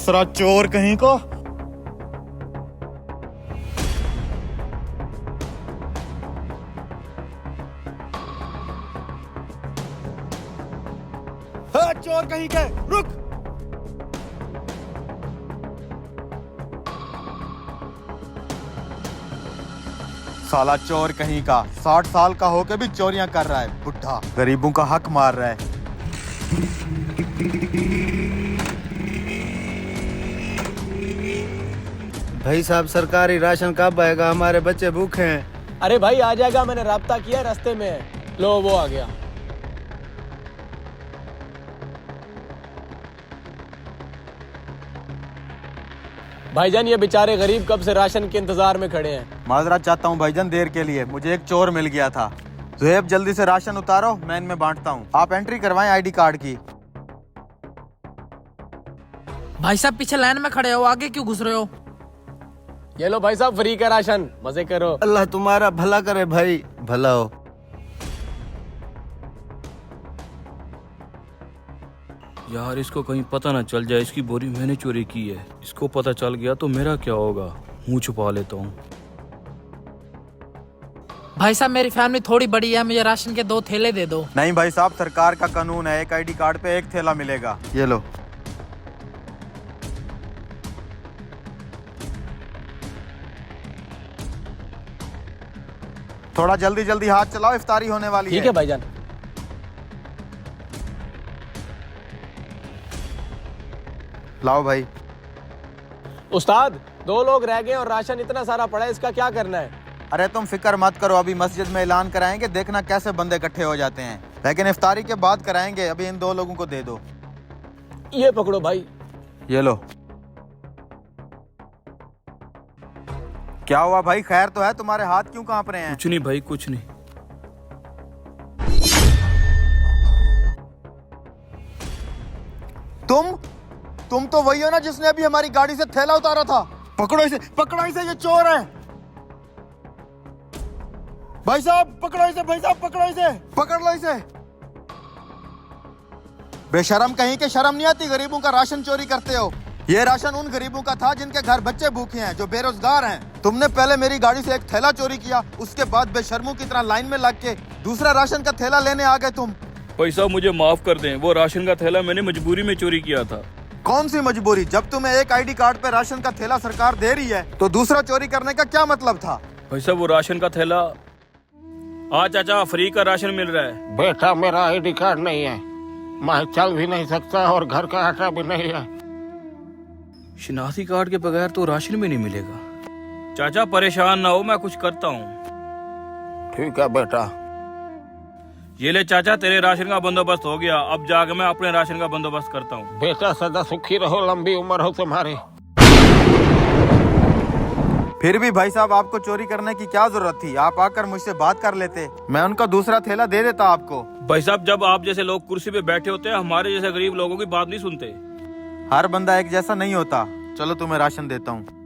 दूसरा चोर कहीं को। हाँ, चोर कहीं के, रुक। साला चोर कहीं का, 60 साल का होके भी चोरियां कर रहा है, बुढ़ा गरीबों का हक मार रहा है। भाई साहब, सरकारी राशन कब आएगा? हमारे बच्चे भूखे हैं। अरे भाई आ जाएगा, मैंने राब्ता किया, रास्ते में है। लो वो आ गया। भाईजान ये बेचारे गरीब कब से राशन के इंतजार में खड़े हैं। माजरत चाहता हूँ भाईजान देर के लिए, मुझे एक चोर मिल गया था। ज़ुहैब जल्दी से राशन उतारो, मैं इनमें बांटता हूँ। आप एंट्री करवाएं आईडी कार्ड की। भाई साहब पीछे लाइन में खड़े हो, आगे क्यों घुस रहे हो? ये लो भाई साहब फ्री का राशन, मजे करो। अल्लाह तुम्हारा भला करे भाई, भला हो। यार इसको कहीं पता ना चल जाए इसकी बोरी मैंने चोरी की है। इसको पता चल गया तो मेरा क्या होगा? मुंह छुपा लेता हूँ। भाई साहब मेरी फैमिली थोड़ी बड़ी है, मुझे राशन के 2 थैले दे दो। नहीं भाई साहब, सरकार का कानून है, एक आईडी कार्ड पे 1 थैला मिलेगा। ये लो। थोड़ा जल्दी जल्दी हाथ चलाओ, इफ्तारी होने वाली ठीक है भाईजान। लाओ भाई। उस्ताद 2 लोग रह गए और राशन इतना सारा पड़ा है, इसका क्या करना है? अरे तुम फिक्र मत करो, अभी मस्जिद में ऐलान कराएंगे, देखना कैसे बंदे इकट्ठे हो जाते हैं। लेकिन इफ्तारी के बाद कराएंगे, अभी इन 2 लोगों को दे दो। ये पकड़ो भाई। ये लो। क्या हुआ भाई, खैर तो है? तुम्हारे हाथ क्यों कांप रहे हैं? कुछ नहीं भाई, कुछ नहीं। तुम तो वही हो ना जिसने अभी हमारी गाड़ी से थैला उतारा था। पकड़ो इसे, पकड़ो इसे, ये चोर है। भाई साहब पकड़ो इसे, भाई साहब पकड़ो इसे, पकड़ लो इसे। बेशरम कहीं के, शर्म नहीं आती? गरीबों का राशन चोरी करते हो। ये राशन उन गरीबों का था जिनके घर बच्चे भूखे हैं, जो बेरोजगार हैं। तुमने पहले मेरी गाड़ी से 1 थैला चोरी किया, उसके बाद बेशर्मों की तरह लाइन में लग के दूसरा राशन का थैला लेने आ गए तुम। भाई साहब मुझे माफ कर दें, वो राशन का थैला मैंने मजबूरी में चोरी किया था। कौन सी मजबूरी? जब तुम्हें एक आईडी कार्ड पे राशन का थैला सरकार दे रही है तो दूसरा चोरी करने का क्या मतलब था? भाई साहब वो राशन का थैला। हाँ चाचा, फ्री का राशन मिल रहा है। बेटा मेरा आईडी कार्ड नहीं है, मैं चल भी नहीं सकता और घर का आटा भी नहीं है। शिनाख्ती कार्ड के बगैर तो राशन भी नहीं मिलेगा। चाचा परेशान ना हो, मैं कुछ करता हूँ। ठीक है बेटा। ये ले चाचा, तेरे राशन का बंदोबस्त हो गया। अब जाकर मैं अपने राशन का बंदोबस्त करता हूँ। बेटा सदा सुखी रहो, लंबी उम्र हो तुम्हारी। फिर भी भाई साहब आपको चोरी करने की क्या जरूरत थी? आप आकर मुझसे बात कर लेते, मैं उनका दूसरा थैला दे देता आपको। भाई साहब जब आप जैसे लोग कुर्सी पे बैठे होते हैं, हमारे जैसे गरीब लोगों की बात नहीं सुनते। हर बंदा एक जैसा नहीं होता। चलो तुम्हें राशन देता हूँ।